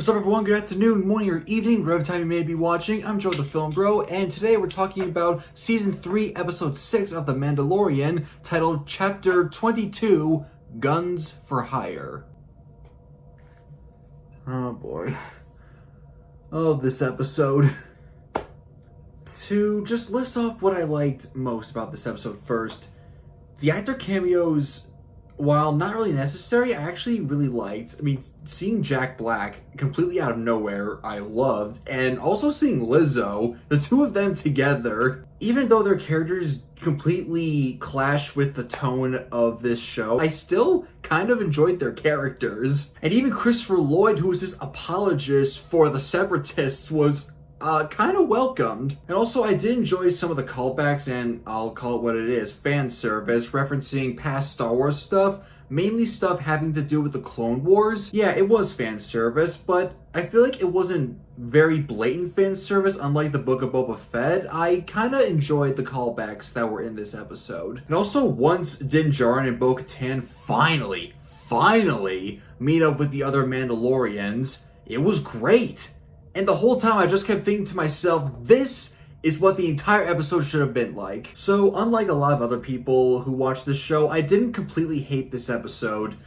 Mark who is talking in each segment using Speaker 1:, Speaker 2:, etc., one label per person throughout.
Speaker 1: What's up everyone, good afternoon, morning, or evening, whatever time you may be watching. I'm Joe the FilmBro, and today we're talking about Season 3, Episode 6 of The Mandalorian, titled Chapter 22, Guns for Hire. Oh boy. Oh, this episode. To just list off what I liked most about this episode first, the actor cameos, while not really necessary, I actually really liked. I mean, seeing Jack Black completely out of nowhere, I loved. And also seeing Lizzo, the two of them together, even though their characters completely clash with the tone of this show, I still kind of enjoyed their characters. And even Christopher Lloyd, who was this apologist for the Separatists, was kind of welcomed. And also, I did enjoy some of the callbacks, and I'll call it what it is, fan service, referencing past Star Wars stuff, mainly stuff having to do with the Clone Wars. Yeah, it was fan service, but I feel like it wasn't very blatant fan service, unlike the Book of Boba Fett. I kind of enjoyed the callbacks that were in this episode. And also, once Din Djarin and Bo-Katan finally meet up with the other Mandalorians, it was great. And the whole time I just kept thinking to myself, this is what the entire episode should have been like. So unlike a lot of other people who watch this show, I didn't completely hate this episode,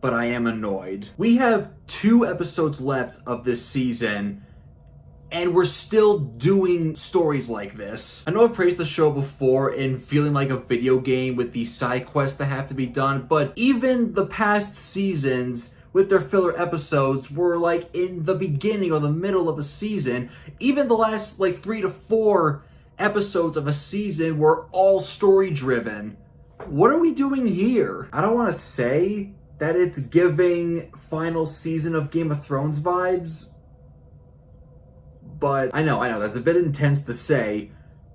Speaker 1: but I am annoyed. We have 2 episodes left of this season, and we're still doing stories like this. I know I've praised the show before in feeling like a video game with these side quests that have to be done, but even the past seasons with their filler episodes were like in the beginning or the middle of the season. Even the last like 3 to 4 episodes of a season were all story driven. What are we doing here? I don't want to say that it's giving final season of Game of Thrones vibes, but I know, that's a bit intense to say,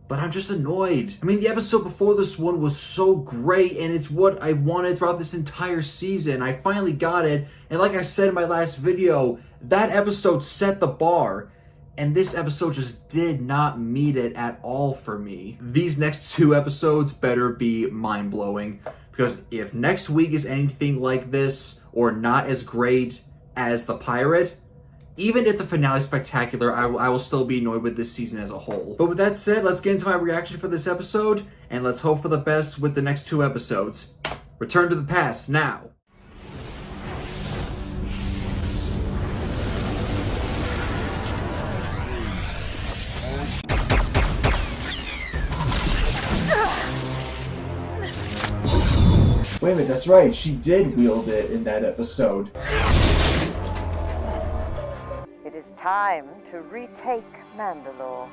Speaker 1: but I'm just annoyed. I mean, the episode before this one was so great, and it's what I've wanted throughout this entire season. I finally got it, and like I said in my last video, that episode set the bar, and this episode just did not meet it at all for me. These next 2 episodes better be mind-blowing, because if next week is anything like this, or not as great as The Pirate, even if the finale is spectacular, I will still be annoyed with this season as a whole. But with that said, let's get into my reaction for this episode, and let's hope for the best with the next 2 episodes. Return to the past now. Wait a minute, that's right, she did wield it in that episode.
Speaker 2: It is time to retake Mandalore.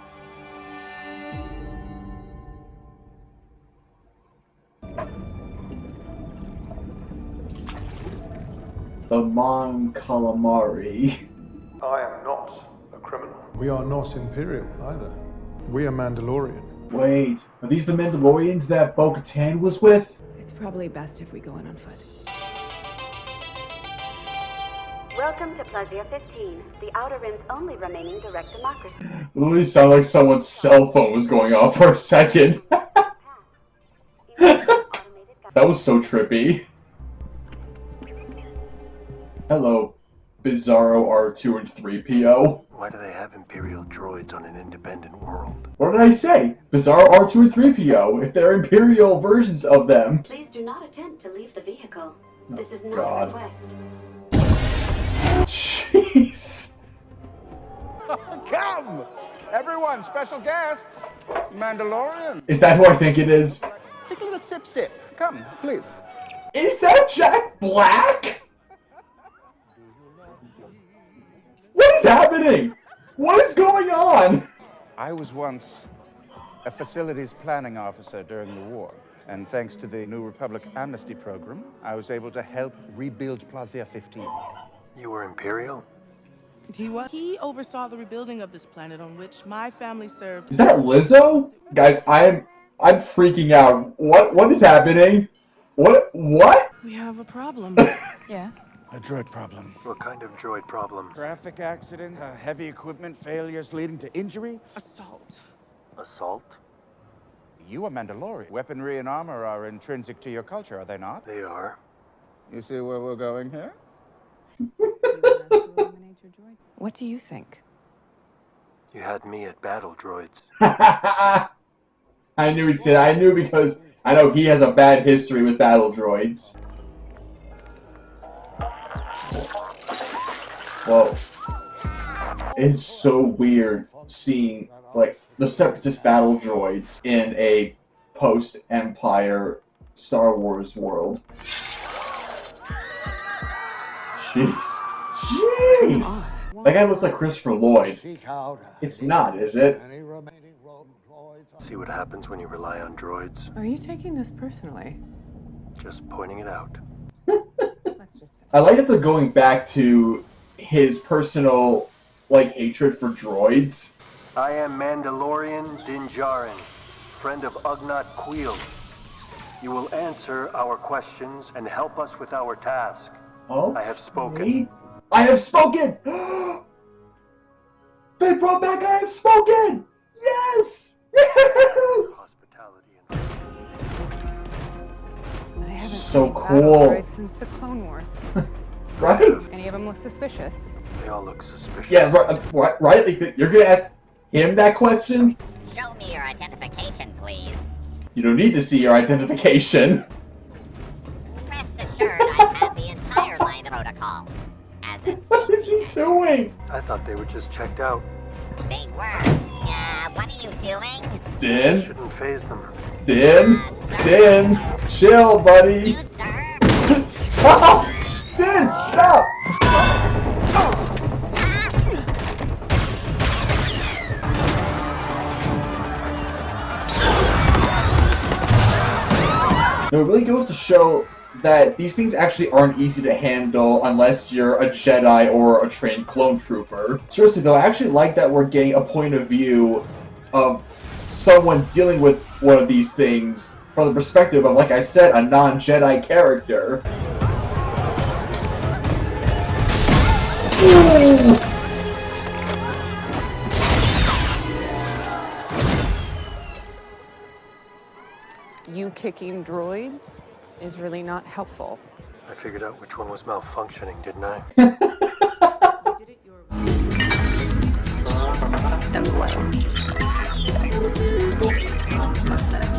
Speaker 1: The Mon Calamari.
Speaker 3: I am not a criminal.
Speaker 4: We are not Imperial either. We are Mandalorian.
Speaker 1: Wait, are these the Mandalorians that Bo-Katan was with?
Speaker 5: It's probably best if we go in on foot.
Speaker 6: Welcome to Plaza 15, the Outer Rim's only remaining direct democracy.
Speaker 1: It literally sounded like someone's cell phone was going off for a second. That was so trippy. Hello, Bizarro R2 and 3PO.
Speaker 3: Why do they have Imperial droids on an independent world?
Speaker 1: What did I say? Bizarro R2 and 3PO, if they're Imperial versions of them.
Speaker 6: Please do not attempt to leave the vehicle. This is not
Speaker 1: God.
Speaker 6: a request.
Speaker 1: Jeez.
Speaker 7: Come! Everyone, special guests! Mandalorian!
Speaker 1: Is that who I think it is?
Speaker 7: Take a little sip. Come, please.
Speaker 1: Is that Jack Black? What is happening? What is going on?
Speaker 7: I was once a facilities planning officer during the war, and thanks to the New Republic amnesty program, I was able to help rebuild Plaza 15.
Speaker 3: You were Imperial?
Speaker 8: He oversaw the rebuilding of this planet on which my family served.
Speaker 1: Is that Lizzo? Guys, I'm freaking out. What is happening? What?
Speaker 8: We have a problem.
Speaker 5: Yes?
Speaker 7: A droid problem.
Speaker 3: What kind of droid problems?
Speaker 7: Traffic accidents, heavy equipment failures leading to injury.
Speaker 8: Assault.
Speaker 3: Assault?
Speaker 7: You are Mandalorian. Weaponry and armor are intrinsic to your culture, are they not?
Speaker 3: They are.
Speaker 7: You see where we're going here?
Speaker 5: You want us to eliminate What do you think?
Speaker 3: You had me at battle droids.
Speaker 9: I knew he'd say that. I knew because I know he has a bad history with battle droids. Whoa. It's so weird seeing, like, the Separatist battle droids in a post-Empire Star Wars world. Jeez. Jeez! That guy looks like Christopher Lloyd. It's not, is it?
Speaker 3: See what happens when you rely on droids?
Speaker 5: Are you taking this personally?
Speaker 3: Just pointing it out.
Speaker 9: I like that they're going back to his personal, like, hatred for droids.
Speaker 3: I am Mandalorian Din Djarin, friend of Ugnaught Kuiil. You will answer our questions and help us with our task.
Speaker 9: Oh,
Speaker 3: I have spoken.
Speaker 9: I have spoken! They brought back I have spoken! Yes! Yes!
Speaker 3: Hospitality and
Speaker 5: I haven't
Speaker 9: So
Speaker 5: seen
Speaker 9: cool.
Speaker 5: battle droids since the Clone Wars.
Speaker 9: Right?
Speaker 5: Any of them look suspicious?
Speaker 3: they all look suspicious.
Speaker 9: Yeah, right? Like, you're gonna ask him that question?
Speaker 10: Show me your identification, please.
Speaker 9: You don't need to see your identification.
Speaker 10: Rest assured, I've had the entire line of protocols. As a
Speaker 9: What is he doing?
Speaker 3: I thought they were just checked out.
Speaker 10: they were. What are you doing?
Speaker 9: Din?
Speaker 3: Shouldn't phase them.
Speaker 9: Din? Din? Chill, buddy.
Speaker 10: You, sir?
Speaker 9: Stop! Din, stop! No, it really goes to show that these things actually aren't easy to handle unless you're a Jedi or a trained clone trooper. Seriously though, I actually like that we're getting a point of view of someone dealing with one of these things from the perspective of, like I said, a non-Jedi character. Ooh.
Speaker 5: You kicking droids is really not helpful.
Speaker 3: I figured out which one was malfunctioning, didn't I?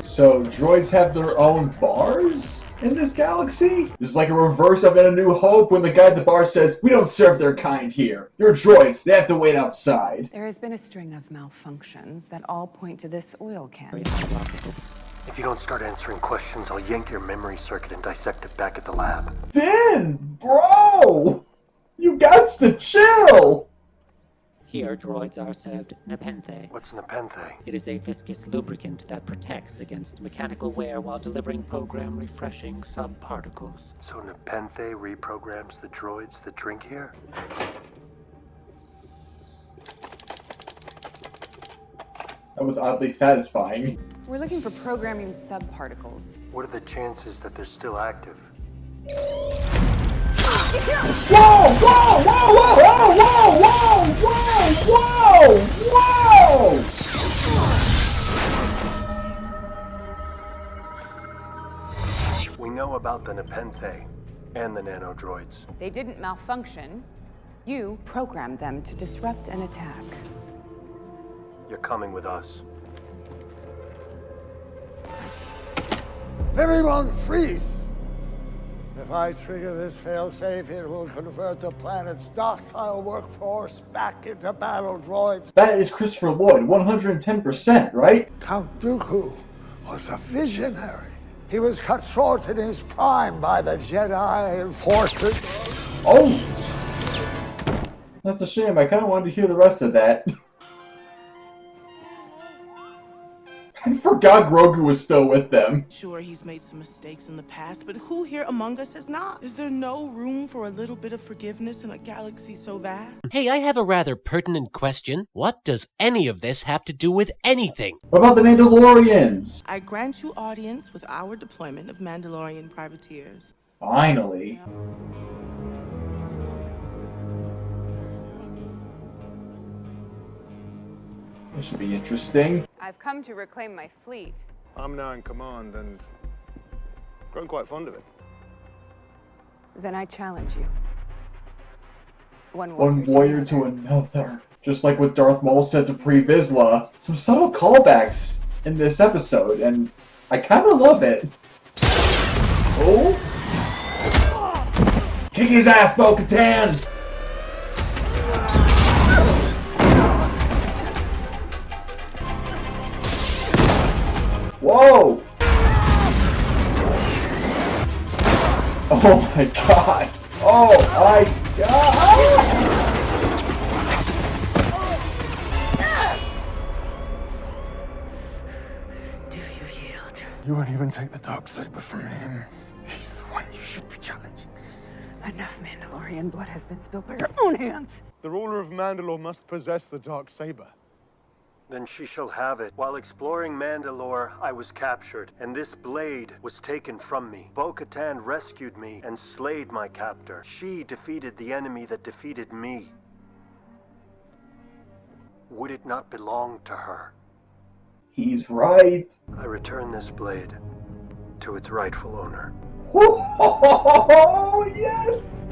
Speaker 9: So, droids have their own bars in this galaxy? This is like a reverse of In A New Hope when the guy at the bar says, "We don't serve their kind here. They're droids. They have to wait outside."
Speaker 5: There has been a string of malfunctions that all point to this oil can.
Speaker 3: If you don't start answering questions, I'll yank your memory circuit and dissect it back at the lab.
Speaker 9: Din, bro! You gots to chill!
Speaker 11: Here, droids are served nepenthe.
Speaker 3: What's nepenthe?
Speaker 11: It is a viscous lubricant that protects against mechanical wear while delivering program-refreshing subparticles.
Speaker 3: So nepenthe reprograms the droids that drink here?
Speaker 9: That was oddly satisfying.
Speaker 5: We're looking for programming subparticles.
Speaker 3: What are the chances that they're still active?
Speaker 9: Whoa! Whoa! Whoa! Whoa! Whoa! Whoa! Whoa! Whoa! Whoa!
Speaker 3: We know about the nepenthe and the nanodroids.
Speaker 5: They didn't malfunction. You programmed them to disrupt an attack.
Speaker 3: You're coming with us.
Speaker 12: Everyone freeze! If I trigger this failsafe, it will convert the planet's docile workforce back into battle droids.
Speaker 9: That is Christopher Lloyd, 110%, right?
Speaker 12: Count Dooku was a visionary. He was cut short in his prime by the Jedi and forces.
Speaker 9: Oh! That's a shame. I kind of wanted to hear the rest of that. I forgot Grogu was still with them.
Speaker 8: Sure, he's made some mistakes in the past, but who here among us has not? Is there no room for a little bit of forgiveness in a galaxy so vast?
Speaker 13: Hey, I have a rather pertinent question. What does any of this have to do with anything?
Speaker 9: What about the Mandalorians?
Speaker 8: I grant you audience with our deployment of Mandalorian privateers.
Speaker 9: Finally. This should be interesting.
Speaker 5: I've come to reclaim my fleet.
Speaker 4: I'm now in command and grown quite fond of it.
Speaker 5: Then I challenge you.
Speaker 9: one warrior to another. Just like what Darth Maul said to Pre Vizsla. Some subtle callbacks in this episode, and I kind of love it. Oh! Kick his ass, Bo-Katan! Whoa! Oh my god! Oh my god!
Speaker 4: You won't even take the Darksaber from him. He's the one you should be challenging.
Speaker 5: Enough Mandalorian blood has been spilled by your own hands.
Speaker 4: The ruler of Mandalore must possess the Darksaber.
Speaker 3: Then she shall have it. While exploring Mandalore, I was captured, and this blade was taken from me. Bo-Katan rescued me and slayed my captor. She defeated the enemy that defeated me. Would it not belong to her?
Speaker 9: He's right.
Speaker 3: I return this blade to its rightful owner.
Speaker 9: Oh, yes!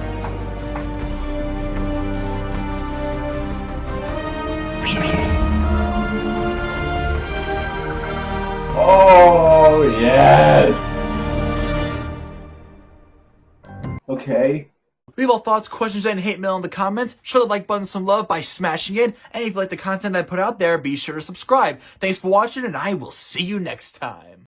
Speaker 9: Oh, yes! Okay.
Speaker 1: Leave all thoughts, questions, and hate mail in the comments. Show the like button some love by smashing it. And if you like the content I put out there, be sure to subscribe. Thanks for watching, and I will see you next time.